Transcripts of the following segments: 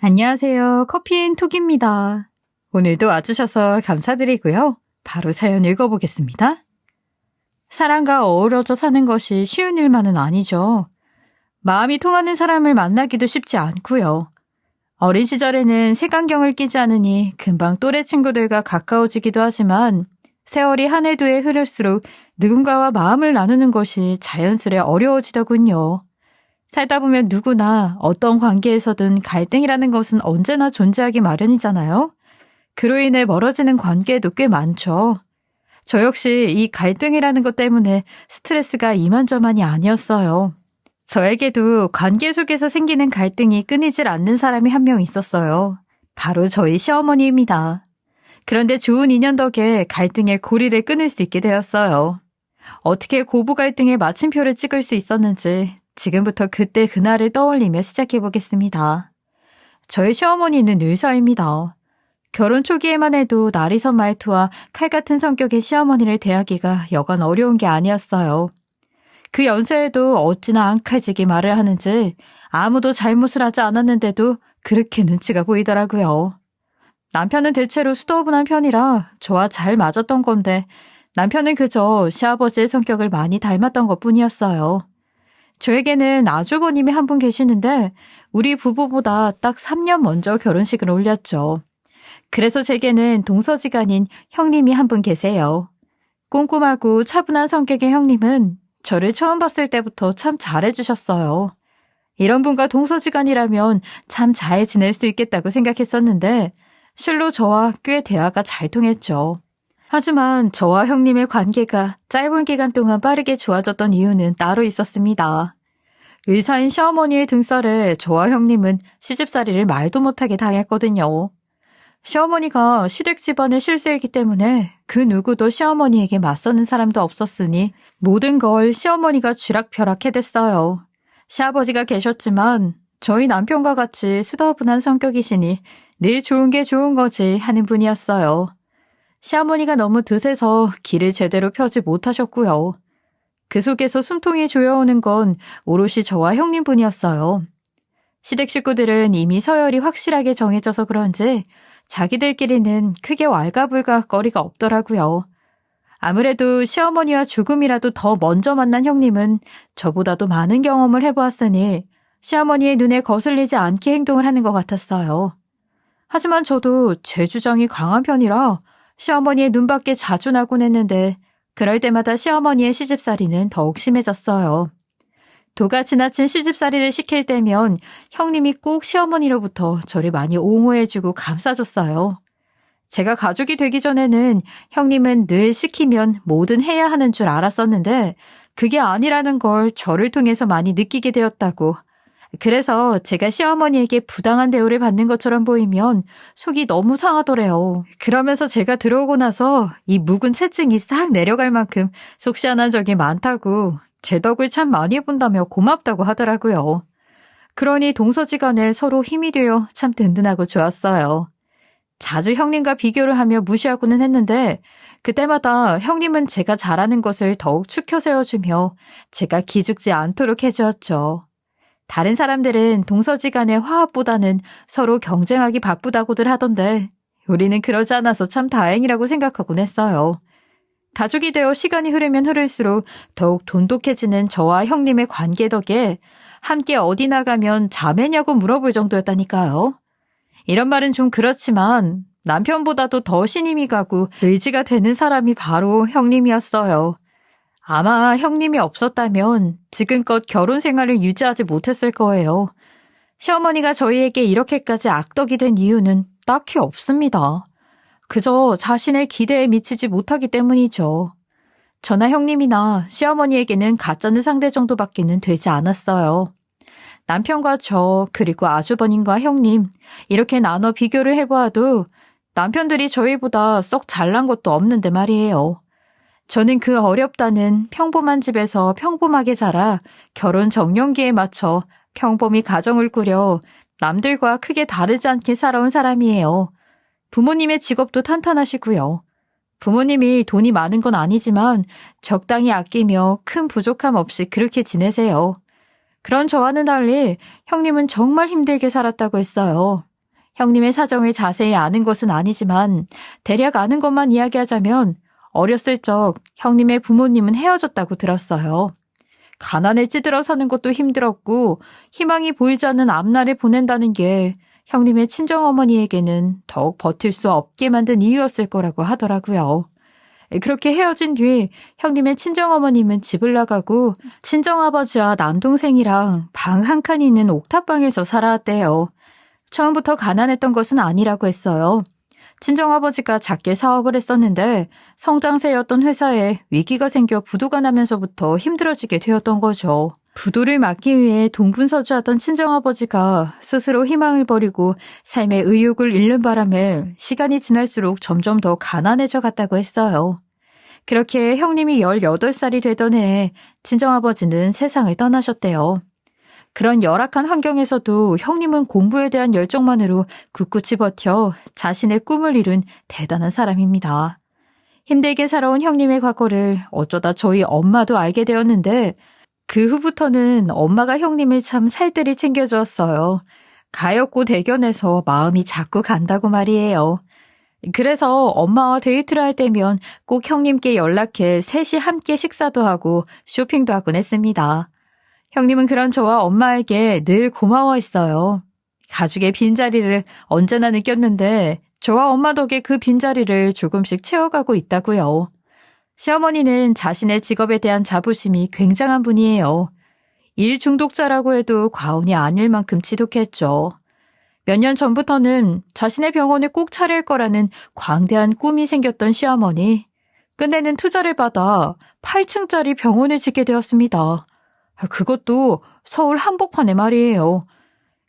안녕하세요. 커피앤톡입니다. 오늘도 와주셔서 감사드리고요. 바로 사연 읽어보겠습니다. 사람과 어우러져 사는 것이 쉬운 일만은 아니죠. 마음이 통하는 사람을 만나기도 쉽지 않고요. 어린 시절에는 색안경을 끼지 않으니 금방 또래 친구들과 가까워지기도 하지만 세월이 한 해 두 해 흐를수록 누군가와 마음을 나누는 것이 자연스레 어려워지더군요. 살다 보면 누구나 어떤 관계에서든 갈등이라는 것은 언제나 존재하기 마련이잖아요. 그로 인해 멀어지는 관계도 꽤 많죠. 저 역시 이 갈등이라는 것 때문에 스트레스가 이만저만이 아니었어요. 저에게도 관계 속에서 생기는 갈등이 끊이질 않는 사람이 한 명 있었어요. 바로 저희 시어머니입니다. 그런데 좋은 인연 덕에 갈등의 고리를 끊을 수 있게 되었어요. 어떻게 고부 갈등의 마침표를 찍을 수 있었는지 지금부터 그때 그날을 떠올리며 시작해보겠습니다. 저희 시어머니는 의사입니다. 결혼 초기에만 해도 날이선 말투와 칼 같은 성격의 시어머니를 대하기가 여간 어려운 게 아니었어요. 그 연세에도 어찌나 앙칼지게 말을 하는지 아무도 잘못을 하지 않았는데도 그렇게 눈치가 보이더라고요. 남편은 대체로 수더분한 편이라 저와 잘 맞았던 건데 남편은 그저 시아버지의 성격을 많이 닮았던 것뿐이었어요. 저에게는 아주버님이 한 분 계시는데 우리 부부보다 딱 3년 먼저 결혼식을 올렸죠. 그래서 제게는 동서지간인 형님이 한 분 계세요. 꼼꼼하고 차분한 성격의 형님은 저를 처음 봤을 때부터 참 잘해주셨어요. 이런 분과 동서지간이라면 참 잘 지낼 수 있겠다고 생각했었는데 실로 저와 꽤 대화가 잘 통했죠. 하지만 저와 형님의 관계가 짧은 기간 동안 빠르게 좋아졌던 이유는 따로 있었습니다. 의사인 시어머니의 등살에 저와 형님은 시집살이를 말도 못하게 당했거든요. 시어머니가 시댁 집안의 실세이기 때문에 그 누구도 시어머니에게 맞서는 사람도 없었으니 모든 걸 시어머니가 쥐락펴락해댔어요. 시아버지가 계셨지만 저희 남편과 같이 수더분한 성격이시니 늘 좋은 게 좋은 거지 하는 분이었어요. 시어머니가 너무 드세서 길을 제대로 펴지 못하셨고요. 그 속에서 숨통이 조여오는 건 오롯이 저와 형님뿐이었어요. 시댁 식구들은 이미 서열이 확실하게 정해져서 그런지 자기들끼리는 크게 왈가불가 거리가 없더라고요. 아무래도 시어머니와 조금이라도 더 먼저 만난 형님은 저보다도 많은 경험을 해보았으니 시어머니의 눈에 거슬리지 않게 행동을 하는 것 같았어요. 하지만 저도 제 주장이 강한 편이라 시어머니의 눈밖에 자주 나곤 했는데 그럴 때마다 시어머니의 시집살이는 더욱 심해졌어요. 도가 지나친 시집살이를 시킬 때면 형님이 꼭 시어머니로부터 저를 많이 옹호해주고 감싸줬어요. 제가 가족이 되기 전에는 형님은 늘 시키면 뭐든 해야 하는 줄 알았었는데 그게 아니라는 걸 저를 통해서 많이 느끼게 되었다고. 그래서 제가 시어머니에게 부당한 대우를 받는 것처럼 보이면 속이 너무 상하더래요. 그러면서 제가 들어오고 나서 이 묵은 채증이 싹 내려갈 만큼 속 시원한 적이 많다고 제 덕을 참 많이 본다며 고맙다고 하더라고요. 그러니 동서지간에 서로 힘이 되어 참 든든하고 좋았어요. 자주 형님과 비교를 하며 무시하고는 했는데 그때마다 형님은 제가 잘하는 것을 더욱 추켜 세워주며 제가 기죽지 않도록 해주었죠. 다른 사람들은 동서지간의 화합보다는 서로 경쟁하기 바쁘다고들 하던데 우리는 그러지 않아서 참 다행이라고 생각하곤 했어요. 가족이 되어 시간이 흐르면 흐를수록 더욱 돈독해지는 저와 형님의 관계 덕에 함께 어디 나가면 자매냐고 물어볼 정도였다니까요. 이런 말은 좀 그렇지만 남편보다도 더 신임이 가고 의지가 되는 사람이 바로 형님이었어요. 아마 형님이 없었다면 지금껏 결혼 생활을 유지하지 못했을 거예요. 시어머니가 저희에게 이렇게까지 악덕이 된 이유는 딱히 없습니다. 그저 자신의 기대에 미치지 못하기 때문이죠. 저나 형님이나 시어머니에게는 가짜는 상대 정도밖에는 되지 않았어요. 남편과 저 그리고 아주버님과 형님 이렇게 나눠 비교를 해보아도 남편들이 저희보다 썩 잘난 것도 없는데 말이에요. 저는 그 어렵다는 평범한 집에서 평범하게 자라 결혼 정년기에 맞춰 평범히 가정을 꾸려 남들과 크게 다르지 않게 살아온 사람이에요. 부모님의 직업도 탄탄하시고요. 부모님이 돈이 많은 건 아니지만 적당히 아끼며 큰 부족함 없이 그렇게 지내세요. 그런 저와는 달리 형님은 정말 힘들게 살았다고 했어요. 형님의 사정을 자세히 아는 것은 아니지만 대략 아는 것만 이야기하자면 어렸을 적 형님의 부모님은 헤어졌다고 들었어요. 가난에 찌들어 사는 것도 힘들었고 희망이 보이지 않는 앞날을 보낸다는 게 형님의 친정어머니에게는 더욱 버틸 수 없게 만든 이유였을 거라고 하더라고요. 그렇게 헤어진 뒤 형님의 친정어머님은 집을 나가고 친정아버지와 남동생이랑 방 한 칸 있는 옥탑방에서 살아왔대요. 처음부터 가난했던 것은 아니라고 했어요. 친정아버지가 작게 사업을 했었는데 성장세였던 회사에 위기가 생겨 부도가 나면서부터 힘들어지게 되었던 거죠. 부도를 막기 위해 동분서주하던 친정아버지가 스스로 희망을 버리고 삶의 의욕을 잃는 바람에 시간이 지날수록 점점 더 가난해져 갔다고 했어요. 그렇게 형님이 18살이 되던 해에 친정아버지는 세상을 떠나셨대요. 그런 열악한 환경에서도 형님은 공부에 대한 열정만으로 굳굳이 버텨 자신의 꿈을 이룬 대단한 사람입니다. 힘들게 살아온 형님의 과거를 어쩌다 저희 엄마도 알게 되었는데 그 후부터는 엄마가 형님을 참 살뜰히 챙겨주었어요. 가엾고 대견해서 마음이 자꾸 간다고 말이에요. 그래서 엄마와 데이트를 할 때면 꼭 형님께 연락해 셋이 함께 식사도 하고 쇼핑도 하곤 했습니다. 형님은 그런 저와 엄마에게 늘 고마워했어요. 가족의 빈자리를 언제나 느꼈는데 저와 엄마 덕에 그 빈자리를 조금씩 채워가고 있다고요. 시어머니는 자신의 직업에 대한 자부심이 굉장한 분이에요. 일 중독자라고 해도 과언이 아닐 만큼 지독했죠. 몇 년 전부터는 자신의 병원을 꼭 차릴 거라는 광대한 꿈이 생겼던 시어머니. 끝내는 투자를 받아 8층짜리 병원을 짓게 되었습니다. 그것도 서울 한복판에 말이에요.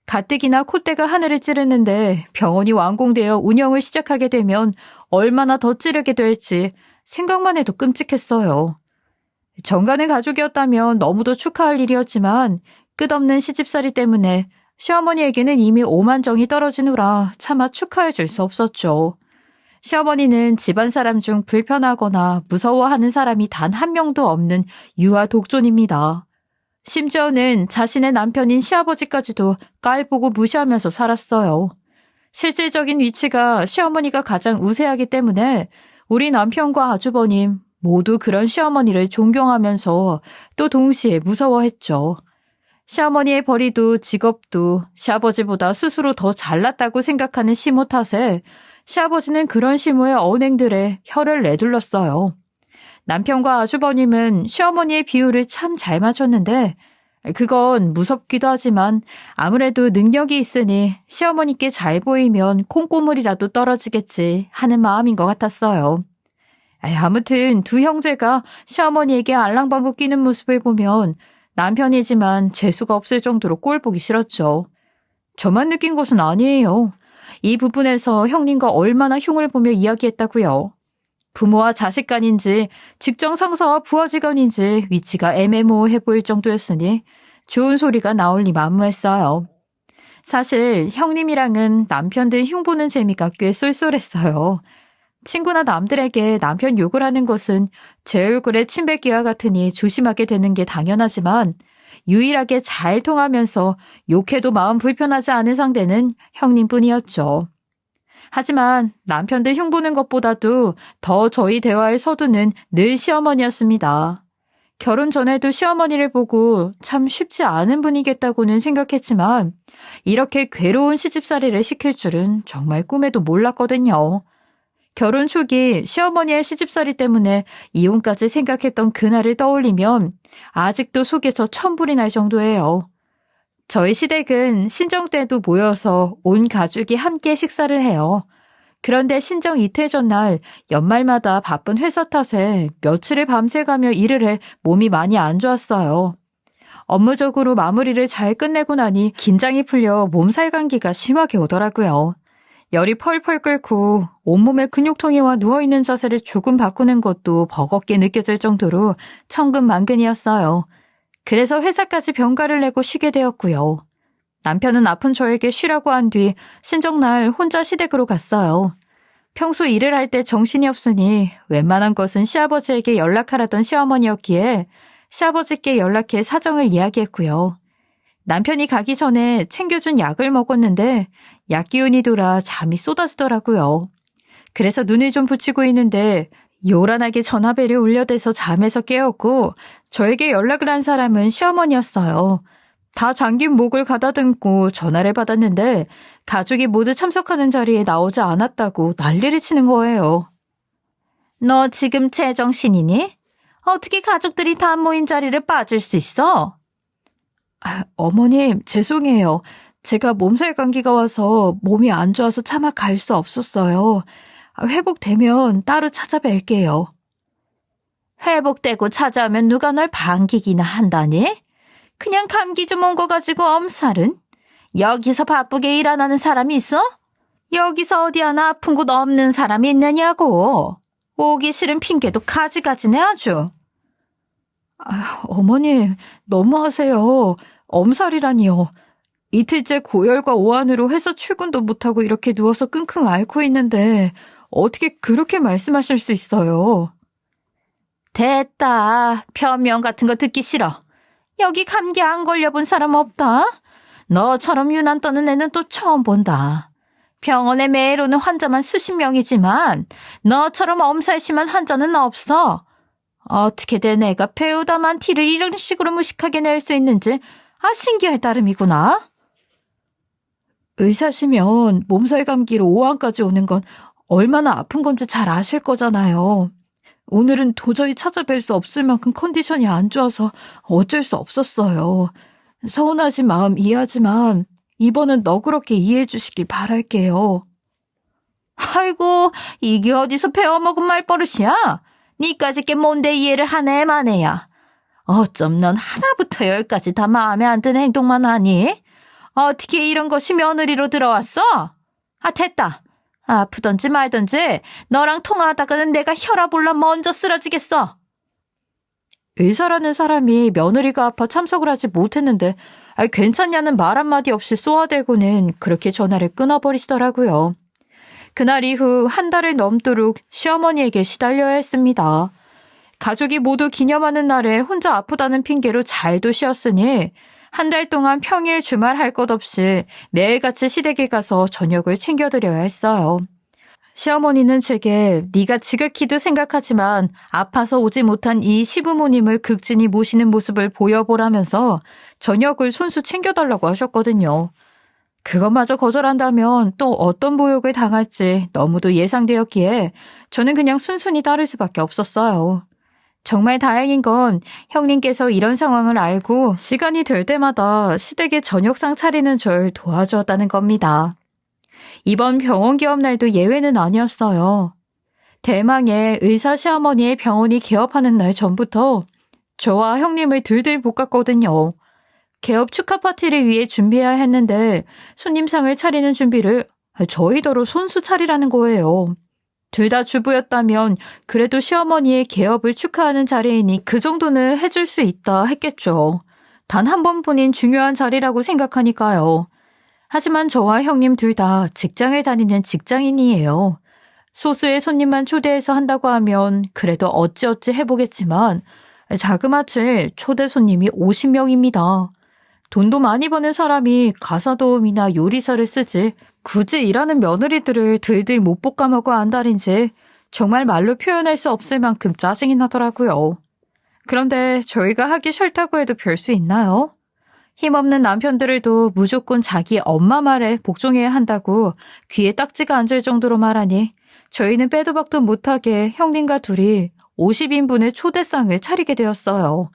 가뜩이나 콧대가 하늘을 찌르는데 병원이 완공되어 운영을 시작하게 되면 얼마나 더 찌르게 될지 생각만 해도 끔찍했어요. 정가는 가족이었다면 너무도 축하할 일이었지만 끝없는 시집살이 때문에 시어머니에게는 이미 오만정이 떨어지느라 차마 축하해 줄 수 없었죠. 시어머니는 집안 사람 중 불편하거나 무서워하는 사람이 단 한 명도 없는 유아 독존입니다. 심지어는 자신의 남편인 시아버지까지도 깔보고 무시하면서 살았어요. 실질적인 위치가 시어머니가 가장 우세하기 때문에 우리 남편과 아주버님 모두 그런 시어머니를 존경하면서 또 동시에 무서워했죠. 시어머니의 벌이도 직업도 시아버지보다 스스로 더 잘났다고 생각하는 시모 탓에 시아버지는 그런 시모의 언행들에 혀를 내둘렀어요. 남편과 아주버님은 시어머니의 비율을 참 잘 맞췄는데 그건 무섭기도 하지만 아무래도 능력이 있으니 시어머니께 잘 보이면 콩고물이라도 떨어지겠지 하는 마음인 것 같았어요. 아무튼 두 형제가 시어머니에게 알랑방구 끼는 모습을 보면 남편이지만 재수가 없을 정도로 꼴 보기 싫었죠. 저만 느낀 것은 아니에요. 이 부분에서 형님과 얼마나 흉을 보며 이야기했다고요. 부모와 자식 간인지 직장 상사와 부하 직원인지 위치가 애매모호해 보일 정도였으니 좋은 소리가 나올 리 만무했어요. 사실 형님이랑은 남편들 흉보는 재미가 꽤 쏠쏠했어요. 친구나 남들에게 남편 욕을 하는 것은 제 얼굴에 침 뱉기와 같으니 조심하게 되는 게 당연하지만 유일하게 잘 통하면서 욕해도 마음 불편하지 않은 상대는 형님뿐이었죠. 하지만 남편들 흉보는 것보다도 더 저희 대화의 서두는 늘 시어머니였습니다. 결혼 전에도 시어머니를 보고 참 쉽지 않은 분이겠다고는 생각했지만 이렇게 괴로운 시집살이를 시킬 줄은 정말 꿈에도 몰랐거든요. 결혼 초기 시어머니의 시집살이 때문에 이혼까지 생각했던 그날을 떠올리면 아직도 속에서 천불이 날 정도예요. 저희 시댁은 신정 때도 모여서 온 가족이 함께 식사를 해요. 그런데 신정 이틀 전날 연말마다 바쁜 회사 탓에 며칠을 밤새가며 일을 해 몸이 많이 안 좋았어요. 업무적으로 마무리를 잘 끝내고 나니 긴장이 풀려 몸살 감기가 심하게 오더라고요. 열이 펄펄 끓고 온몸에 근육통이 와 누워있는 자세를 조금 바꾸는 것도 버겁게 느껴질 정도로 천근만근이었어요. 그래서 회사까지 병가를 내고 쉬게 되었고요. 남편은 아픈 저에게 쉬라고 한 뒤 신정날 혼자 시댁으로 갔어요. 평소 일을 할 때 정신이 없으니 웬만한 것은 시아버지에게 연락하라던 시어머니였기에 시아버지께 연락해 사정을 이야기했고요. 남편이 가기 전에 챙겨준 약을 먹었는데 약 기운이 돌아 잠이 쏟아지더라고요. 그래서 눈을 좀 붙이고 있는데 요란하게 전화벨이 울려대서 잠에서 깨었고 저에게 연락을 한 사람은 시어머니였어요. 다 잠긴 목을 가다듬고 전화를 받았는데 가족이 모두 참석하는 자리에 나오지 않았다고 난리를 치는 거예요. 너 지금 제정신이니? 어떻게 가족들이 다 모인 자리를 빠질 수 있어? 어머님, 죄송해요. 제가 몸살 감기가 와서 몸이 안 좋아서 차마 갈 수 없었어요. 회복되면 따로 찾아뵐게요. 회복되고 찾아오면 누가 널 반기기나 한다니? 그냥 감기 좀 온 거 가지고 엄살은? 여기서 바쁘게 일 안 하는 사람이 있어? 여기서 어디 하나 아픈 곳 없는 사람이 있느냐고. 오기 싫은 핑계도 가지가지네 아주. 어머님, 너무하세요. 엄살이라니요. 이틀째 고열과 오한으로 회사 출근도 못하고 이렇게 누워서 끙끙 앓고 있는데 어떻게 그렇게 말씀하실 수 있어요? 됐다. 변명 같은 거 듣기 싫어. 여기 감기 안 걸려본 사람 없다. 너처럼 유난 떠는 애는 또 처음 본다. 병원에 매일 오는 환자만 수십 명이지만 너처럼 엄살심한 환자는 없어. 어떻게 된 애가 배우다만 티를 이런 식으로 무식하게 낼 수 있는지 신기할 따름이구나. 의사시면 몸살 감기로 오한까지 오는 건 얼마나 아픈 건지 잘 아실 거잖아요. 오늘은 도저히 찾아뵐 수 없을 만큼 컨디션이 안 좋아서 어쩔 수 없었어요. 서운하신 마음 이해하지만 이번은 너그럽게 이해해 주시길 바랄게요. 아이고, 이게 어디서 배워먹은 말버릇이야? 니까짓 게 뭔데 이해를 하네 마네야. 어쩜 넌 하나부터 열까지 다 마음에 안 드는 행동만 하니? 어떻게 이런 것이 며느리로 들어왔어? 됐다. 아프던지 말던지 너랑 통화하다가는 내가 혈압 올라 먼저 쓰러지겠어. 의사라는 사람이 며느리가 아파 참석을 하지 못했는데 괜찮냐는 말 한마디 없이 쏘아대고는 그렇게 전화를 끊어버리시더라고요. 그날 이후 한 달을 넘도록 시어머니에게 시달려야 했습니다. 가족이 모두 기념하는 날에 혼자 아프다는 핑계로 잘도 쉬었으니 한 달 동안 평일 주말 할 것 없이 매일같이 시댁에 가서 저녁을 챙겨드려야 했어요. 시어머니는 제게 네가 지극히도 생각하지만 아파서 오지 못한 이 시부모님을 극진히 모시는 모습을 보여보라면서 저녁을 손수 챙겨달라고 하셨거든요. 그것마저 거절한다면 또 어떤 모욕을 당할지 너무도 예상되었기에 저는 그냥 순순히 따를 수밖에 없었어요. 정말 다행인 건 형님께서 이런 상황을 알고 시간이 될 때마다 시댁에 저녁상 차리는 절 도와주었다는 겁니다. 이번 병원 개업 날도 예외는 아니었어요. 대망의 의사 시어머니의 병원이 개업하는 날 전부터 저와 형님을 들들 볶았거든요. 개업 축하 파티를 위해 준비해야 했는데 손님상을 차리는 준비를 저희더러 손수 차리라는 거예요. 둘 다 주부였다면 그래도 시어머니의 개업을 축하하는 자리이니 그 정도는 해줄 수 있다 했겠죠. 단 한 번뿐인 중요한 자리라고 생각하니까요. 하지만 저와 형님 둘 다 직장을 다니는 직장인이에요. 소수의 손님만 초대해서 한다고 하면 그래도 어찌어찌 해보겠지만 자그마치 초대 손님이 50명입니다. 돈도 많이 버는 사람이 가사도우미나 요리사를 쓰지 굳이 일하는 며느리들을 들들 못 볶아먹어 안달인지 정말 말로 표현할 수 없을 만큼 짜증이 나더라고요. 그런데 저희가 하기 싫다고 해도 별 수 있나요? 힘없는 남편들도 무조건 자기 엄마 말에 복종해야 한다고 귀에 딱지가 앉을 정도로 말하니 저희는 빼도 박도 못하게 형님과 둘이 50인분의 초대상을 차리게 되었어요.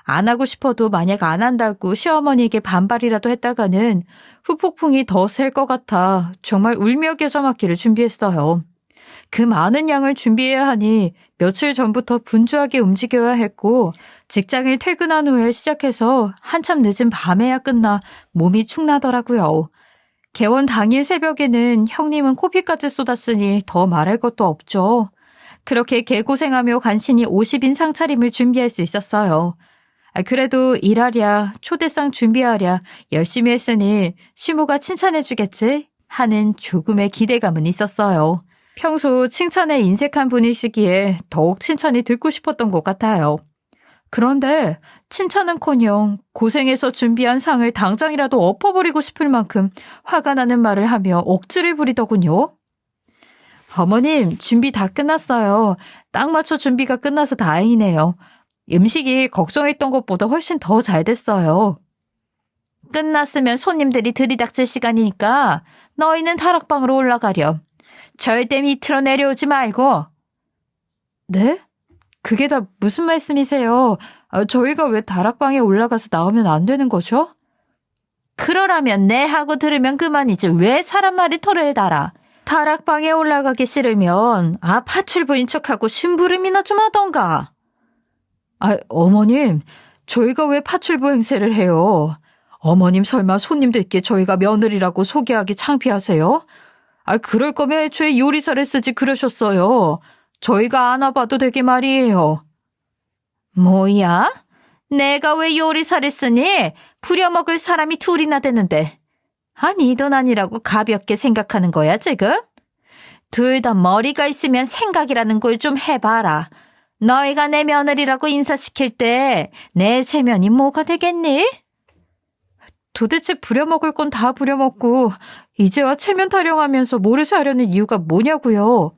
안 하고 싶어도 만약 안 한다고 시어머니에게 반발이라도 했다가는 후폭풍이 더 셀 것 같아 정말 울며 겨자 맞기를 준비했어요. 그 많은 양을 준비해야 하니 며칠 전부터 분주하게 움직여야 했고 직장을 퇴근한 후에 시작해서 한참 늦은 밤에야 끝나 몸이 축나더라고요. 개원 당일 새벽에는 형님은 코피까지 쏟았으니 더 말할 것도 없죠. 그렇게 개고생하며 간신히 50인 상차림을 준비할 수 있었어요. 그래도 일하랴 초대상 준비하랴 열심히 했으니 시모가 칭찬해주겠지 하는 조금의 기대감은 있었어요. 평소 칭찬에 인색한 분이시기에 더욱 칭찬이 듣고 싶었던 것 같아요. 그런데 칭찬은커녕 고생해서 준비한 상을 당장이라도 엎어버리고 싶을 만큼 화가 나는 말을 하며 억지를 부리더군요. 어머님, 준비 다 끝났어요. 딱 맞춰 준비가 끝나서 다행이네요. 음식이 걱정했던 것보다 훨씬 더 잘 됐어요. 끝났으면 손님들이 들이닥칠 시간이니까 너희는 다락방으로 올라가렴. 절대 밑으로 내려오지 말고. 네? 그게 다 무슨 말씀이세요? 저희가 왜 다락방에 올라가서 나오면 안 되는 거죠? 그러라면 네 하고 들으면 그만이지 왜 사람 말이 토를 달아. 다락방에 올라가기 싫으면 파출부인 척하고 심부름이나 좀 하던가. 어머님, 저희가 왜 파출부 행세를 해요? 어머님 설마 손님들께 저희가 며느리라고 소개하기 창피하세요? 그럴 거면 애초에 요리사를 쓰지 그러셨어요. 저희가 안 와봐도 되게 말이에요. 뭐야? 내가 왜 요리사를 쓰니? 부려먹을 사람이 둘이나 되는데. 이 돈 아니라고 가볍게 생각하는 거야 지금? 둘 다 머리가 있으면 생각이라는 걸 좀 해봐라. 너희가 내 며느리라고 인사시킬 때 내 체면이 뭐가 되겠니? 도대체 부려먹을 건 다 부려먹고 이제와 체면 타령하면서 모르쇠 하려는 이유가 뭐냐고요.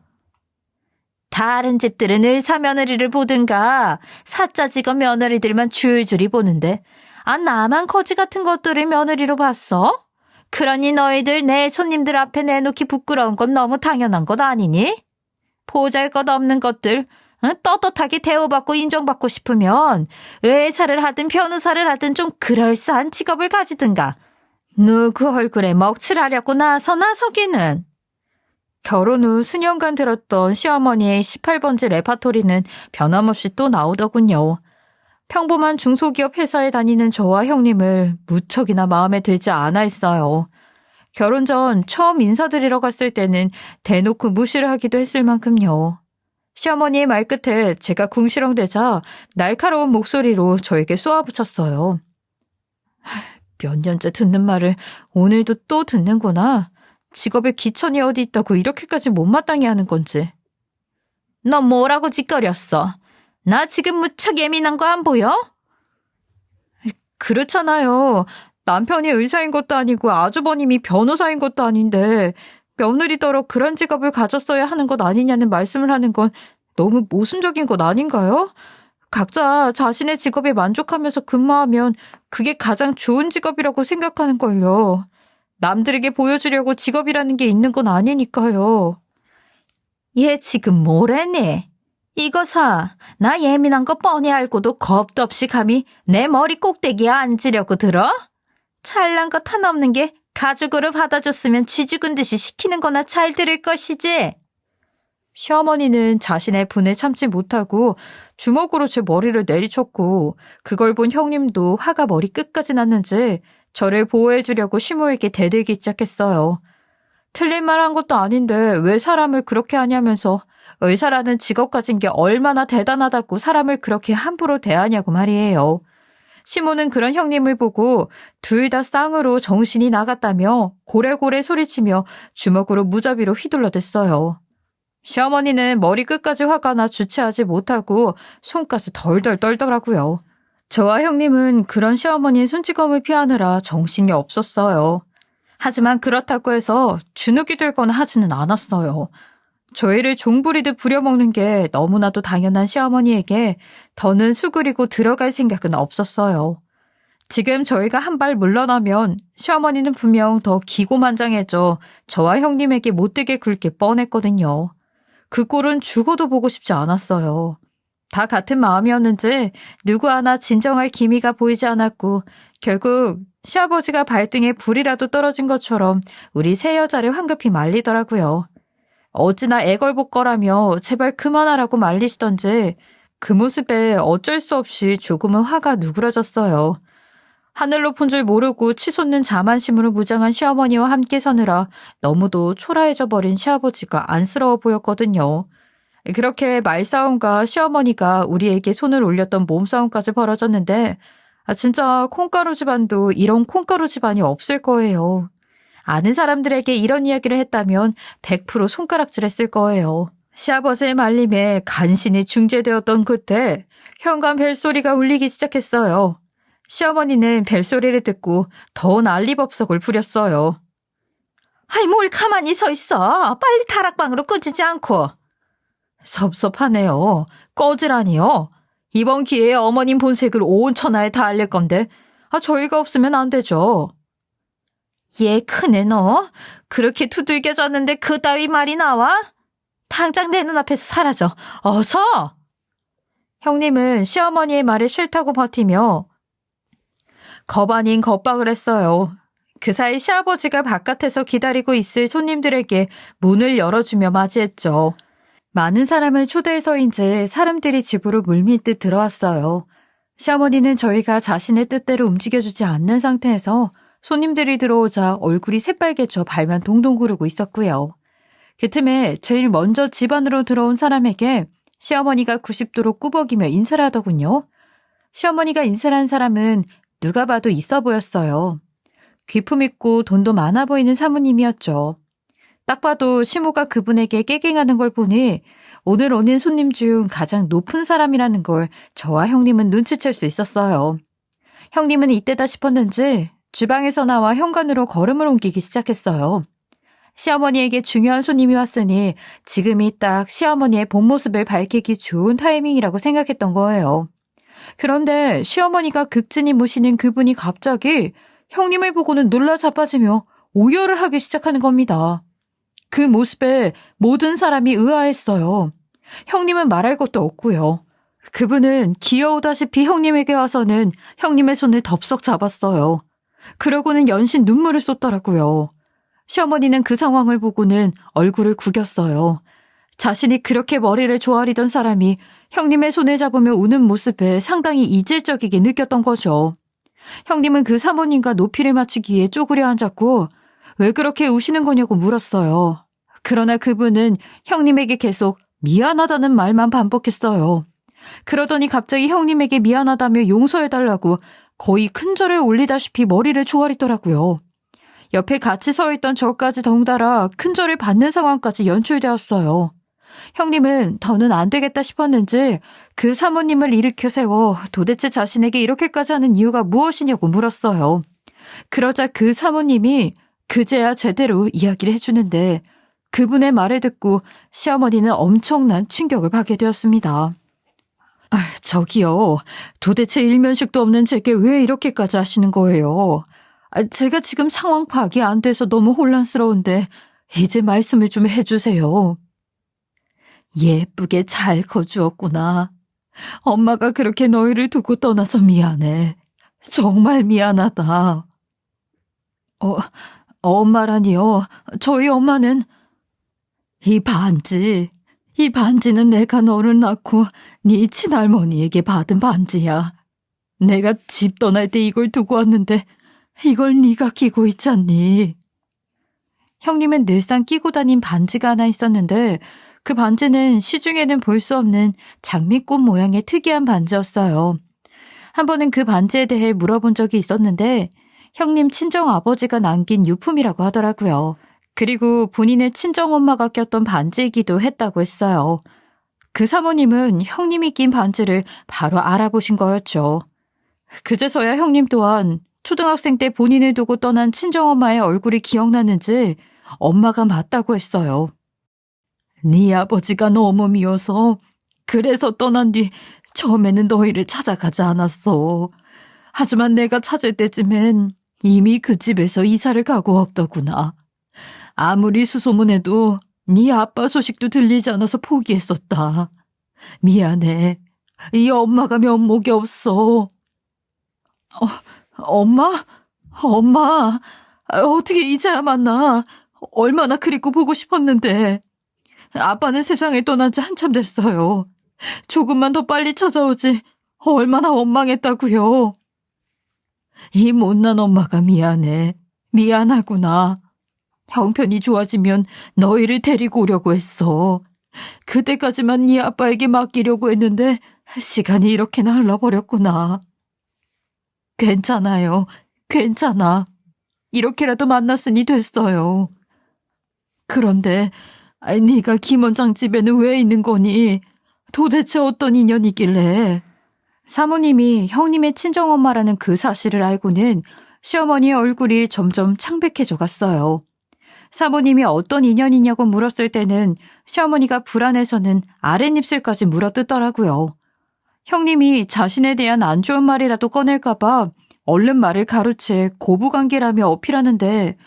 다른 집들은 의사 며느리를 보든가 사짜 직업 며느리들만 줄줄이 보는데 나만 거지 같은 것들을 며느리로 봤어? 그러니 너희들 내 손님들 앞에 내놓기 부끄러운 건 너무 당연한 것 아니니? 보잘것없는 것들 떳떳하게 대우받고 인정받고 싶으면 의사를 하든 변호사를 하든 좀 그럴싸한 직업을 가지든가. 누구 얼굴에 먹칠하려고 나서기는. 결혼 후 수년간 들었던 시어머니의 18번지 레파토리는 변함없이 또 나오더군요. 평범한 중소기업 회사에 다니는 저와 형님을 무척이나 마음에 들지 않아 했어요. 결혼 전 처음 인사드리러 갔을 때는 대놓고 무시를 하기도 했을 만큼요. 시어머니의 말끝에 제가 궁시렁대자 날카로운 목소리로 저에게 쏘아붙였어요. 몇 년째 듣는 말을 오늘도 또 듣는구나. 직업에 기천이 어디 있다고 이렇게까지 못마땅해 하는 건지. 너 뭐라고 짓거렸어? 나 지금 무척 예민한 거 안 보여? 그렇잖아요. 남편이 의사인 것도 아니고 아주버님이 변호사인 것도 아닌데 며느리더러 그런 직업을 가졌어야 하는 것 아니냐는 말씀을 하는 건 너무 모순적인 것 아닌가요? 각자 자신의 직업에 만족하면서 근무하면 그게 가장 좋은 직업이라고 생각하는 걸요. 남들에게 보여주려고 직업이라는 게 있는 건 아니니까요. 얘 지금 뭐래니? 이거사, 나 예민한 거 뻔히 알고도 겁도 없이 감히 내 머리 꼭대기에 앉으려고 들어? 찰난 것 하나 없는 게 가족으로 받아줬으면 쥐 죽은 듯이 시키는 거나 잘 들을 것이지. 시어머니는 자신의 분을 참지 못하고 주먹으로 제 머리를 내리쳤고 그걸 본 형님도 화가 머리 끝까지 났는지 저를 보호해주려고 시모에게 대들기 시작했어요. 틀린 말 한 것도 아닌데 왜 사람을 그렇게 하냐면서 의사라는 직업 가진 게 얼마나 대단하다고 사람을 그렇게 함부로 대하냐고 말이에요. 시모는 그런 형님을 보고 둘 다 쌍으로 정신이 나갔다며 고래고래 소리치며 주먹으로 무자비로 휘둘러댔어요. 시어머니는 머리 끝까지 화가 나 주체하지 못하고 손가락 덜덜 떨더라고요. 저와 형님은 그런 시어머니의 손찌검을 피하느라 정신이 없었어요. 하지만 그렇다고 해서 주눅이 들거나 하지는 않았어요. 저희를 종부리듯 부려먹는 게 너무나도 당연한 시어머니에게 더는 수그리고 들어갈 생각은 없었어요. 지금 저희가 한 발 물러나면 시어머니는 분명 더 기고만장해져 저와 형님에게 못되게 굴 게 뻔했거든요. 그 꼴은 죽어도 보고 싶지 않았어요. 다 같은 마음이었는지 누구 하나 진정할 기미가 보이지 않았고 결국 시아버지가 발등에 불이라도 떨어진 것처럼 우리 세 여자를 황급히 말리더라고요. 어찌나 애걸복 거라며 제발 그만하라고 말리시던지 그 모습에 어쩔 수 없이 조금은 화가 누그러졌어요. 하늘로 본 줄 모르고 치솟는 자만심으로 무장한 시어머니와 함께 서느라 너무도 초라해져 버린 시아버지가 안쓰러워 보였거든요. 그렇게 말싸움과 시어머니가 우리에게 손을 올렸던 몸싸움까지 벌어졌는데 진짜 콩가루 집안도 이런 콩가루 집안이 없을 거예요. 아는 사람들에게 이런 이야기를 했다면 100% 손가락질 했을 거예요. 시아버지의 말림에 간신히 중재되었던 그때 현관 벨소리가 울리기 시작했어요. 시어머니는 벨소리를 듣고 더 난리법석을 부렸어요. 아이, 뭘 가만히 서 있어. 빨리 다락방으로 꺼지지 않고. 섭섭하네요. 꺼지라니요. 이번 기회에 어머님 본색을 온 천하에 다 알릴 건데 저희가 없으면 안 되죠. 얘 크네 너. 그렇게 두들겨졌는데 그 따위 말이 나와? 당장 내 눈앞에서 사라져. 어서! 형님은 시어머니의 말에 싫다고 버티며 겁 아닌 겁박을 했어요. 그 사이 시아버지가 바깥에서 기다리고 있을 손님들에게 문을 열어주며 맞이했죠. 많은 사람을 초대해서인지 사람들이 집으로 물밀듯 들어왔어요. 시어머니는 저희가 자신의 뜻대로 움직여주지 않는 상태에서 손님들이 들어오자 얼굴이 새빨개져 발만 동동 구르고 있었고요. 그 틈에 제일 먼저 집 안으로 들어온 사람에게 시어머니가 90도로 꾸벅이며 인사를 하더군요. 시어머니가 인사를 한 사람은 누가 봐도 있어 보였어요. 귀품 있고 돈도 많아 보이는 사모님이었죠. 딱 봐도 시모가 그분에게 깨갱하는 걸 보니 오늘 오는 손님 중 가장 높은 사람이라는 걸 저와 형님은 눈치챌 수 있었어요. 형님은 이때다 싶었는지 주방에서 나와 현관으로 걸음을 옮기기 시작했어요. 시어머니에게 중요한 손님이 왔으니 지금이 딱 시어머니의 본 모습을 밝히기 좋은 타이밍이라고 생각했던 거예요. 그런데 시어머니가 극진히 모시는 그분이 갑자기 형님을 보고는 놀라 자빠지며 오열을 하기 시작하는 겁니다. 그 모습에 모든 사람이 의아했어요. 형님은 말할 것도 없고요. 그분은 귀여우다시피 형님에게 와서는 형님의 손을 덥석 잡았어요. 그러고는 연신 눈물을 쏟더라고요. 시어머니는 그 상황을 보고는 얼굴을 구겼어요. 자신이 그렇게 머리를 조아리던 사람이 형님의 손을 잡으며 우는 모습에 상당히 이질적이게 느꼈던 거죠. 형님은 그 사모님과 높이를 맞추기 위해 쪼그려 앉았고 왜 그렇게 우시는 거냐고 물었어요. 그러나 그분은 형님에게 계속 미안하다는 말만 반복했어요. 그러더니 갑자기 형님에게 미안하다며 용서해달라고 거의 큰절을 올리다시피 머리를 조아리더라고요. 옆에 같이 서 있던 저까지 덩달아 큰절을 받는 상황까지 연출되었어요. 형님은 더는 안 되겠다 싶었는지 그 사모님을 일으켜 세워 도대체 자신에게 이렇게까지 하는 이유가 무엇이냐고 물었어요. 그러자 그 사모님이 그제야 제대로 이야기를 해주는데 그분의 말을 듣고 시어머니는 엄청난 충격을 받게 되었습니다. 저기요. 도대체 일면식도 없는 제게 왜 이렇게까지 하시는 거예요? 제가 지금 상황 파악이 안 돼서 너무 혼란스러운데 이제 말씀을 좀 해주세요. 예쁘게 잘 거주었구나. 엄마가 그렇게 너희를 두고 떠나서 미안해. 정말 미안하다. 엄마라니요. 저희 엄마는 이 반지는 내가 너를 낳고 네 친할머니에게 받은 반지야. 내가 집 떠날 때 이걸 두고 왔는데 이걸 네가 끼고 있잖니. 형님은 늘상 끼고 다닌 반지가 하나 있었는데 그 반지는 시중에는 볼 수 없는 장미꽃 모양의 특이한 반지였어요. 한 번은 그 반지에 대해 물어본 적이 있었는데 형님 친정아버지가 남긴 유품이라고 하더라고요. 그리고 본인의 친정엄마가 꼈던 반지이기도 했다고 했어요. 그 사모님은 형님이 낀 반지를 바로 알아보신 거였죠. 그제서야 형님 또한 초등학생 때 본인을 두고 떠난 친정엄마의 얼굴이 기억나는지 엄마가 맞다고 했어요. 네 아버지가 너무 미워서 그래서 떠난 뒤 처음에는 너희를 찾아가지 않았어. 하지만 내가 찾을 때쯤엔 이미 그 집에서 이사를 가고 없더구나. 아무리 수소문해도 네 아빠 소식도 들리지 않아서 포기했었다. 미안해. 이 엄마가 면목이 없어. 엄마? 어떻게 이제야 만나? 얼마나 그립고 보고 싶었는데. 아빠는 세상을 떠난 지 한참 됐어요. 조금만 더 빨리 찾아오지 얼마나 원망했다고요. 이 못난 엄마가 미안해. 미안하구나. 형편이 좋아지면 너희를 데리고 오려고 했어. 그때까지만 네 아빠에게 맡기려고 했는데 시간이 이렇게나 흘러버렸구나. 괜찮아요. 괜찮아. 이렇게라도 만났으니 됐어요. 그런데 네가 김 원장 집에는 왜 있는 거니? 도대체 어떤 인연이길래? 사모님이 형님의 친정엄마라는 그 사실을 알고는 시어머니의 얼굴이 점점 창백해져 갔어요. 사모님이 어떤 인연이냐고 물었을 때는 시어머니가 불안해서는 아랫입술까지 물어뜯더라고요. 형님이 자신에 대한 안 좋은 말이라도 꺼낼까봐 얼른 말을 가로채 고부관계라며 어필하는데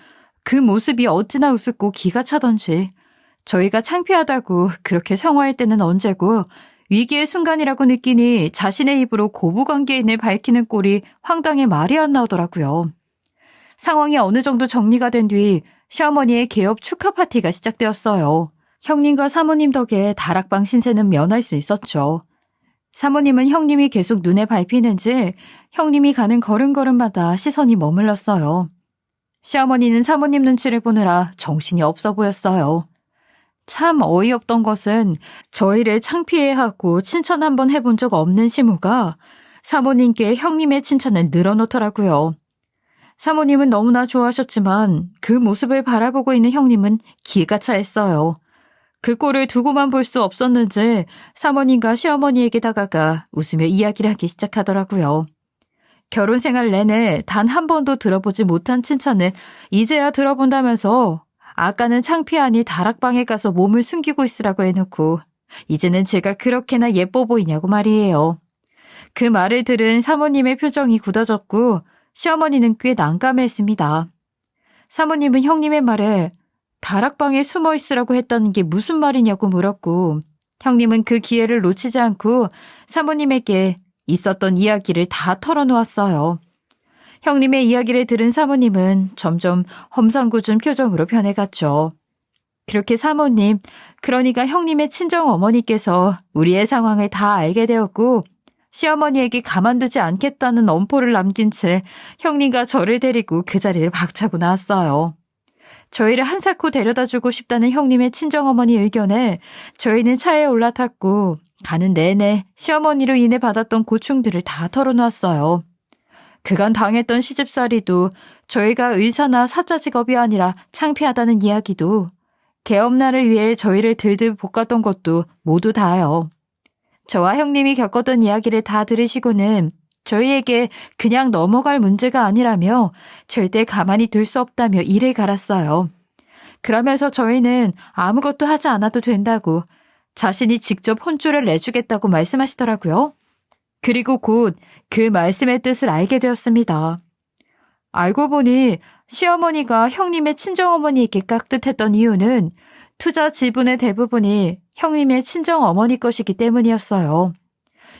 그 모습이 어찌나 우습고 기가 차던지 저희가 창피하다고 그렇게 성화할 때는 언제고 위기의 순간이라고 느끼니 자신의 입으로 고부관계인을 밝히는 꼴이 황당해 말이 안 나오더라고요. 상황이 어느 정도 정리가 된 뒤 시어머니의 개업 축하 파티가 시작되었어요. 형님과 사모님 덕에 다락방 신세는 면할 수 있었죠. 사모님은 형님이 계속 눈에 밟히는지 형님이 가는 걸음걸음마다 시선이 머물렀어요. 시어머니는 사모님 눈치를 보느라 정신이 없어 보였어요. 참 어이없던 것은 저희를 창피해하고 칭찬 한번 해본 적 없는 시모가 사모님께 형님의 칭찬을 늘어놓더라고요. 사모님은 너무나 좋아하셨지만 그 모습을 바라보고 있는 형님은 기가 차했어요. 그 꼴을 두고만 볼 수 없었는지 사모님과 시어머니에게 다가가 웃으며 이야기를 하기 시작하더라고요. 결혼 생활 내내 단 한 번도 들어보지 못한 칭찬을 이제야 들어본다면서 아까는 창피하니 다락방에 가서 몸을 숨기고 있으라고 해놓고 이제는 제가 그렇게나 예뻐 보이냐고 말이에요. 그 말을 들은 사모님의 표정이 굳어졌고 시어머니는 꽤 난감해했습니다. 사모님은 형님의 말에 다락방에 숨어 있으라고 했다는 게 무슨 말이냐고 물었고 형님은 그 기회를 놓치지 않고 사모님에게 있었던 이야기를 다 털어놓았어요. 형님의 이야기를 들은 사모님은 점점 험상궂은 표정으로 변해갔죠. 그렇게 사모님, 그러니까 형님의 친정어머니께서 우리의 상황을 다 알게 되었고 시어머니에게 가만두지 않겠다는 엄포를 남긴 채 형님과 저를 데리고 그 자리를 박차고 나왔어요. 저희를 한사코 데려다주고 싶다는 형님의 친정어머니 의견에 저희는 차에 올라탔고 가는 내내 시어머니로 인해 받았던 고충들을 다 털어놓았어요. 그간 당했던 시집살이도 저희가 의사나 사자 직업이 아니라 창피하다는 이야기도 개업날을 위해 저희를 들들 볶았던 것도 모두 다요. 저와 형님이 겪었던 이야기를 다 들으시고는 저희에게 그냥 넘어갈 문제가 아니라며 절대 가만히 둘 수 없다며 이를 갈았어요. 그러면서 저희는 아무것도 하지 않아도 된다고 자신이 직접 혼쭐을 내주겠다고 말씀하시더라고요. 그리고 곧 그 말씀의 뜻을 알게 되었습니다. 알고 보니 시어머니가 형님의 친정어머니에게 깍듯했던 이유는 투자 지분의 대부분이 형님의 친정어머니 것이기 때문이었어요.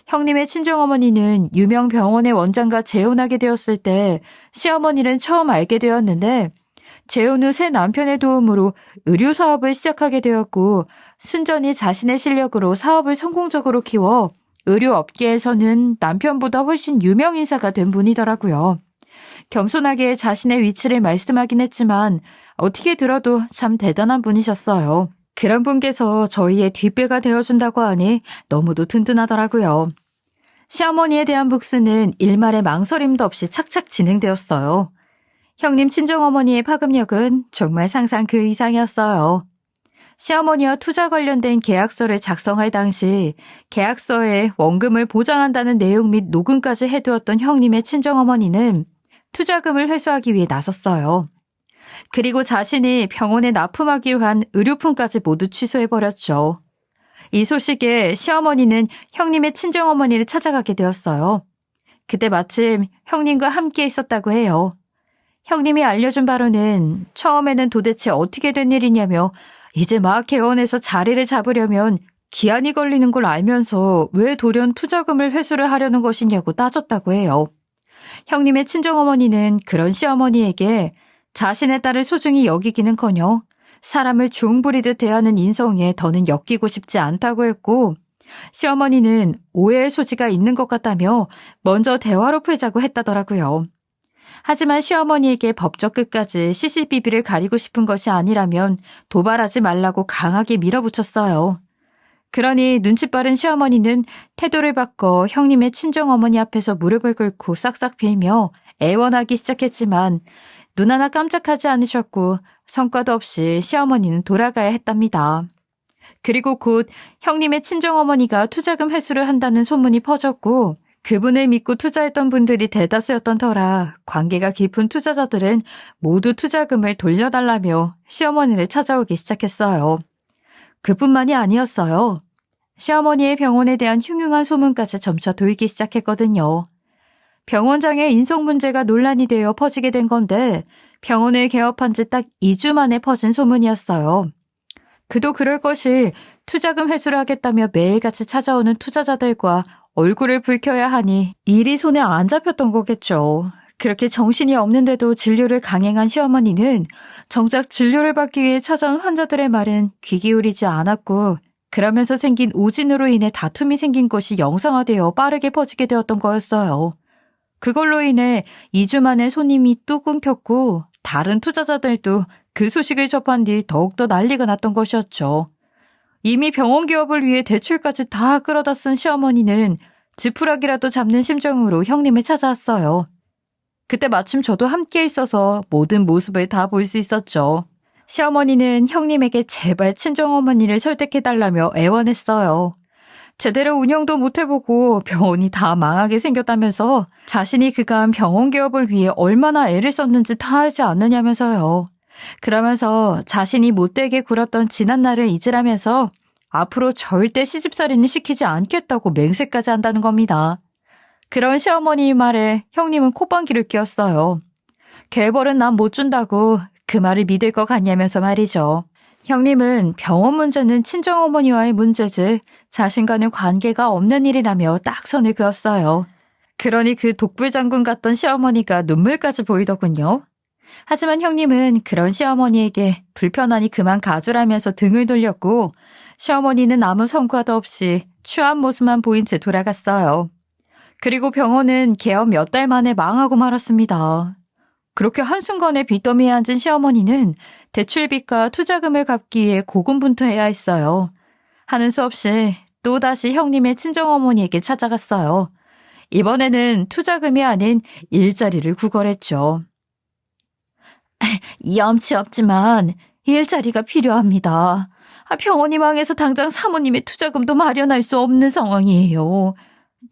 형님의 친정어머니는 유명 병원의 원장과 재혼하게 되었을 때 시어머니는 처음 알게 되었는데 재혼 후 새 남편의 도움으로 의류 사업을 시작하게 되었고 순전히 자신의 실력으로 사업을 성공적으로 키워 의료업계에서는 남편보다 훨씬 유명 인사가 된 분이더라고요. 겸손하게 자신의 위치를 말씀하긴 했지만 어떻게 들어도 참 대단한 분이셨어요. 그런 분께서 저희의 뒷배가 되어준다고 하니 너무도 든든하더라고요. 시어머니에 대한 복수는 일말의 망설임도 없이 착착 진행되었어요. 형님 친정어머니의 파급력은 정말 상상 그 이상이었어요. 시어머니와 투자 관련된 계약서를 작성할 당시 계약서에 원금을 보장한다는 내용 및 녹음까지 해두었던 형님의 친정어머니는 투자금을 회수하기 위해 나섰어요. 그리고 자신이 병원에 납품하기로 한 의료품까지 모두 취소해버렸죠. 이 소식에 시어머니는 형님의 친정어머니를 찾아가게 되었어요. 그때 마침 형님과 함께 있었다고 해요. 형님이 알려준 바로는 처음에는 도대체 어떻게 된 일이냐며 이제 막 개원해서 자리를 잡으려면 기한이 걸리는 걸 알면서 왜 돌연 투자금을 회수를 하려는 것이냐고 따졌다고 해요. 형님의 친정어머니는 그런 시어머니에게 자신의 딸을 소중히 여기기는커녕 사람을 종부리듯 대하는 인성에 더는 엮이고 싶지 않다고 했고 시어머니는 오해의 소지가 있는 것 같다며 먼저 대화로 풀자고 했다더라고요. 하지만 시어머니에게 법적 끝까지 시시비비를 가리고 싶은 것이 아니라면 도발하지 말라고 강하게 밀어붙였어요. 그러니 눈치 빠른 시어머니는 태도를 바꿔 형님의 친정어머니 앞에서 무릎을 꿇고 싹싹 빌며 애원하기 시작했지만 눈 하나 깜짝하지 않으셨고 성과도 없이 시어머니는 돌아가야 했답니다. 그리고 곧 형님의 친정어머니가 투자금 회수를 한다는 소문이 퍼졌고 그분을 믿고 투자했던 분들이 대다수였던 터라 관계가 깊은 투자자들은 모두 투자금을 돌려달라며 시어머니를 찾아오기 시작했어요. 그뿐만이 아니었어요. 시어머니의 병원에 대한 흉흉한 소문까지 점차 돌기 시작했거든요. 병원장의 인성 문제가 논란이 되어 퍼지게 된 건데 병원을 개업한 지 딱 2주 만에 퍼진 소문이었어요. 그도 그럴 것이 투자금 회수를 하겠다며 매일같이 찾아오는 투자자들과 얼굴을 붉혀야 하니 일이 손에 안 잡혔던 거겠죠. 그렇게 정신이 없는데도 진료를 강행한 시어머니는 정작 진료를 받기 위해 찾아온 환자들의 말은 귀 기울이지 않았고 그러면서 생긴 오진으로 인해 다툼이 생긴 것이 영상화되어 빠르게 퍼지게 되었던 거였어요. 그걸로 인해 2주 만에 손님이 뚝 끊겼고 다른 투자자들도 그 소식을 접한 뒤 더욱더 난리가 났던 것이었죠. 이미 병원 개업을 위해 대출까지 다 끌어다 쓴 시어머니는 지푸라기라도 잡는 심정으로 형님을 찾아왔어요. 그때 마침 저도 함께 있어서 모든 모습을 다 볼 수 있었죠. 시어머니는 형님에게 제발 친정어머니를 설득해달라며 애원했어요. 제대로 운영도 못해보고 병원이 다 망하게 생겼다면서 자신이 그간 병원 개업을 위해 얼마나 애를 썼는지 다 알지 않느냐면서요. 그러면서 자신이 못되게 굴었던 지난 날을 잊으라면서 앞으로 절대 시집살이는 시키지 않겠다고 맹세까지 한다는 겁니다. 그런 시어머니 말에 형님은 콧방귀를 뀌었어요. 개벌은 난 못 준다고 그 말을 믿을 것 같냐면서 말이죠. 형님은 병원 문제는 친정어머니와의 문제지 자신과는 관계가 없는 일이라며 딱 선을 그었어요. 그러니 그 독불장군 같던 시어머니가 눈물까지 보이더군요. 하지만 형님은 그런 시어머니에게 불편하니 그만 가주라면서 등을 돌렸고 시어머니는 아무 성과도 없이 추한 모습만 보인 채 돌아갔어요. 그리고 병원은 개업 몇 달 만에 망하고 말았습니다. 그렇게 한순간에 빚더미에 앉은 시어머니는 대출빚과 투자금을 갚기 위해 고군분투해야 했어요. 하는 수 없이 또다시 형님의 친정어머니에게 찾아갔어요. 이번에는 투자금이 아닌 일자리를 구걸했죠. 염치 없지만 일자리가 필요합니다. 병원이 망해서 당장 사모님의 투자금도 마련할 수 없는 상황이에요.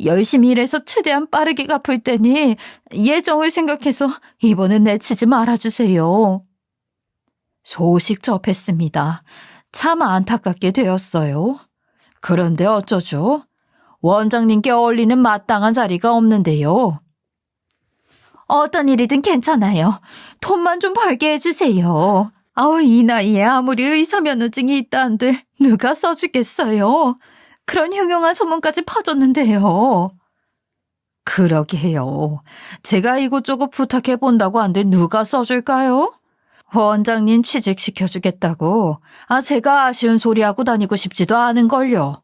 열심히 일해서 최대한 빠르게 갚을 테니 예정을 생각해서 이번엔 내치지 말아주세요. 소식 접했습니다. 참 안타깝게 되었어요. 그런데 어쩌죠? 원장님께 어울리는 마땅한 자리가 없는데요. 어떤 일이든 괜찮아요. 돈만 좀 벌게 해주세요. 이 나이에 아무리 의사 면허증이 있다한들 누가 써주겠어요. 그런 흉흉한 소문까지 퍼졌는데요. 그러게요. 제가 이곳저곳 부탁해본다고 한들 누가 써줄까요? 원장님 취직시켜주겠다고. 제가 아쉬운 소리하고 다니고 싶지도 않은걸요.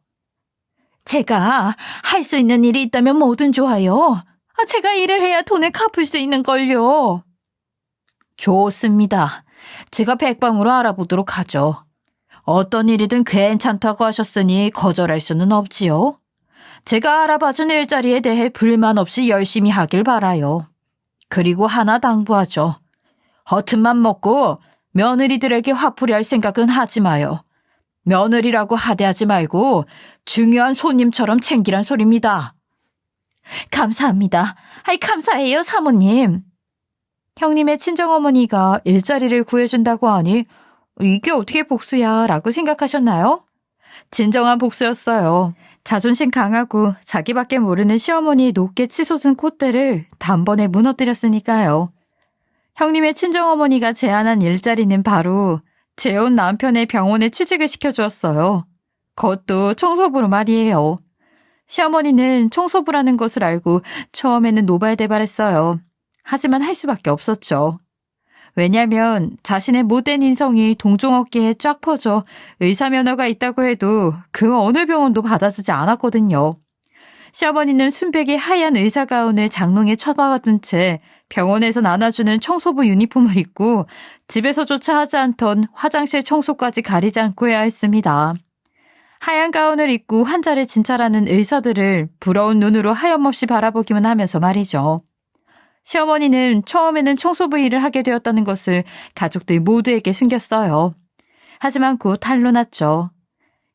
제가 할 수 있는 일이 있다면 뭐든 좋아요. 제가 일을 해야 돈을 갚을 수 있는걸요. 좋습니다. 제가 백방으로 알아보도록 하죠. 어떤 일이든 괜찮다고 하셨으니 거절할 수는 없지요. 제가 알아봐준 일자리에 대해 불만 없이 열심히 하길 바라요. 그리고 하나 당부하죠. 허튼만 먹고 며느리들에게 화풀이 할 생각은 하지 마요. 며느리라고 하대하지 말고 중요한 손님처럼 챙기란 소리입니다. 감사합니다. 감사해요, 사모님. 형님의 친정어머니가 일자리를 구해준다고 하니 이게 어떻게 복수야 라고 생각하셨나요? 진정한 복수였어요. 자존심 강하고 자기밖에 모르는 시어머니의 높게 치솟은 콧대를 단번에 무너뜨렸으니까요. 형님의 친정어머니가 제안한 일자리는 바로 재혼 남편의 병원에 취직을 시켜주었어요. 그것도 청소부로 말이에요. 시어머니는 청소부라는 것을 알고 처음에는 노발대발했어요. 하지만 할 수밖에 없었죠. 왜냐면 자신의 못된 인성이 동종업계에 쫙 퍼져 의사면허가 있다고 해도 그 어느 병원도 받아주지 않았거든요. 시어머니는 순백의 하얀 의사가운을 장롱에 처박아둔 채 병원에서 나눠주는 청소부 유니폼을 입고 집에서조차 하지 않던 화장실 청소까지 가리지 않고 해야 했습니다. 하얀 가운을 입고 환자를 진찰하는 의사들을 부러운 눈으로 하염없이 바라보기만 하면서 말이죠. 시어머니는 처음에는 청소부 일을 하게 되었다는 것을 가족들 모두에게 숨겼어요. 하지만 곧 탄로났죠.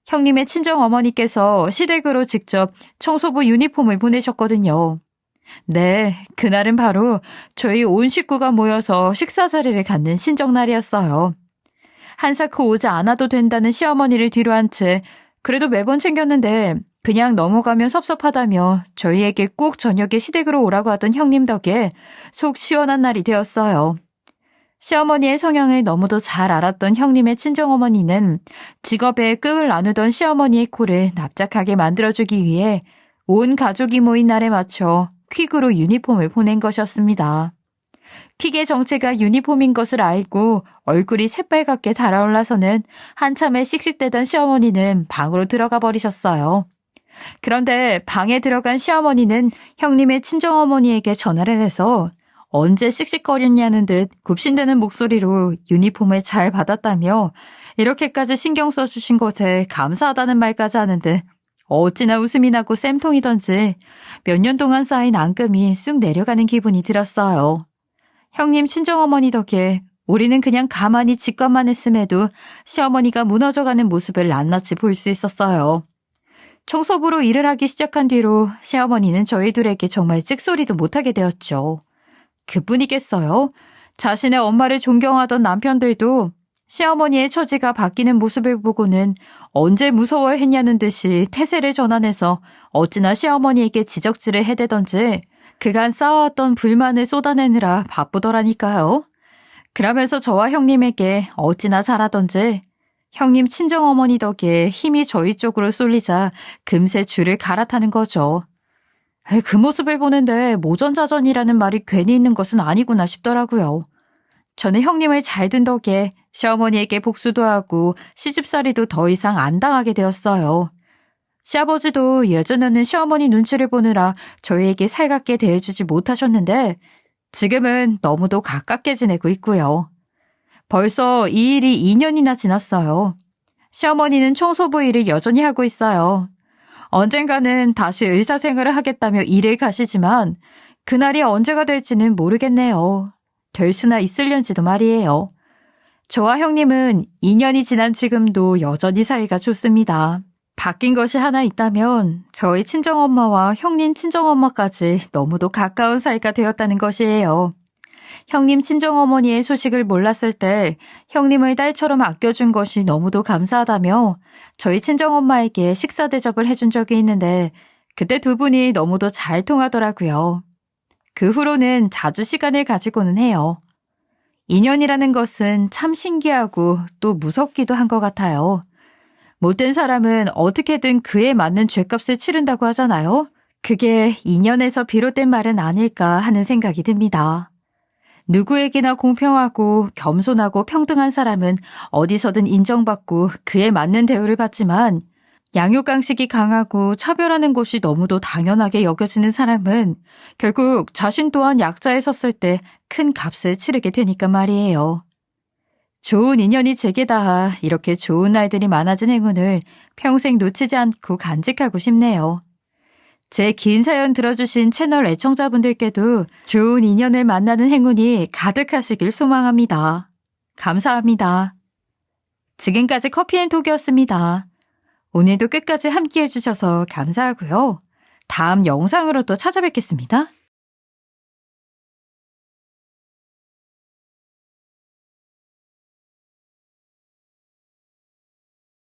형님의 친정어머니께서 시댁으로 직접 청소부 유니폼을 보내셨거든요. 네, 그날은 바로 저희 온 식구가 모여서 식사 자리를 갖는 신정날이었어요. 한사코 오지 않아도 된다는 시어머니를 뒤로 한 채 그래도 매번 챙겼는데 그냥 넘어가면 섭섭하다며 저희에게 꼭 저녁에 시댁으로 오라고 하던 형님 덕에 속 시원한 날이 되었어요. 시어머니의 성향을 너무도 잘 알았던 형님의 친정어머니는 직업에 끈을 나누던 시어머니의 코를 납작하게 만들어주기 위해 온 가족이 모인 날에 맞춰 퀵으로 유니폼을 보낸 것이었습니다. 퀵의 정체가 유니폼인 것을 알고 얼굴이 새빨갛게 달아올라서는 한참에 씩씩대던 시어머니는 방으로 들어가 버리셨어요. 그런데 방에 들어간 시어머니는 형님의 친정어머니에게 전화를 해서 언제 씩씩거렸냐는 듯 굽신대는 목소리로 유니폼을 잘 받았다며 이렇게까지 신경 써주신 것에 감사하다는 말까지 하는데 어찌나 웃음이 나고 쌤통이던지 몇 년 동안 쌓인 앙금이 쑥 내려가는 기분이 들었어요. 형님 친정어머니 덕에 우리는 그냥 가만히 직관만 했음에도 시어머니가 무너져가는 모습을 낱낱이 볼 수 있었어요. 청소부로 일을 하기 시작한 뒤로 시어머니는 저희 둘에게 정말 찍소리도 못하게 되었죠. 그뿐이겠어요? 자신의 엄마를 존경하던 남편들도 시어머니의 처지가 바뀌는 모습을 보고는 언제 무서워했냐는 듯이 태세를 전환해서 어찌나 시어머니에게 지적질을 해대던지 그간 쌓아왔던 불만을 쏟아내느라 바쁘더라니까요. 그러면서 저와 형님에게 어찌나 잘하던지 형님 친정어머니 덕에 힘이 저희 쪽으로 쏠리자 금세 줄을 갈아타는 거죠. 그 모습을 보는데 모전자전이라는 말이 괜히 있는 것은 아니구나 싶더라고요. 저는 형님을 잘 둔 덕에 시어머니에게 복수도 하고 시집살이도 더 이상 안 당하게 되었어요. 시아버지도 예전에는 시어머니 눈치를 보느라 저희에게 살갑게 대해주지 못하셨는데 지금은 너무도 가깝게 지내고 있고요. 벌써 이 일이 2년이나 지났어요. 시어머니는 청소부 일을 여전히 하고 있어요. 언젠가는 다시 의사생활을 하겠다며 일을 가시지만 그날이 언제가 될지는 모르겠네요. 될 수나 있을련지도 말이에요. 저와 형님은 2년이 지난 지금도 여전히 사이가 좋습니다. 바뀐 것이 하나 있다면 저희 친정엄마와 형님 친정엄마까지 너무도 가까운 사이가 되었다는 것이에요. 형님 친정어머니의 소식을 몰랐을 때 형님을 딸처럼 아껴준 것이 너무도 감사하다며 저희 친정엄마에게 식사 대접을 해준 적이 있는데 그때 두 분이 너무도 잘 통하더라고요. 그 후로는 자주 시간을 가지고는 해요. 인연이라는 것은 참 신기하고 또 무섭기도 한 것 같아요. 못된 사람은 어떻게든 그에 맞는 죗값을 치른다고 하잖아요. 그게 인연에서 비롯된 말은 아닐까 하는 생각이 듭니다. 누구에게나 공평하고 겸손하고 평등한 사람은 어디서든 인정받고 그에 맞는 대우를 받지만 양육강식이 강하고 차별하는 것이 너무도 당연하게 여겨지는 사람은 결국 자신 또한 약자에 섰을 때 큰 값을 치르게 되니까 말이에요. 좋은 인연이 제게 닿아 이렇게 좋은 날들이 많아진 행운을 평생 놓치지 않고 간직하고 싶네요. 제 긴 사연 들어주신 채널 애청자분들께도 좋은 인연을 만나는 행운이 가득하시길 소망합니다. 감사합니다. 지금까지 커피앤톡이었습니다. 오늘도 끝까지 함께해 주셔서 감사하고요. 다음 영상으로 또 찾아뵙겠습니다.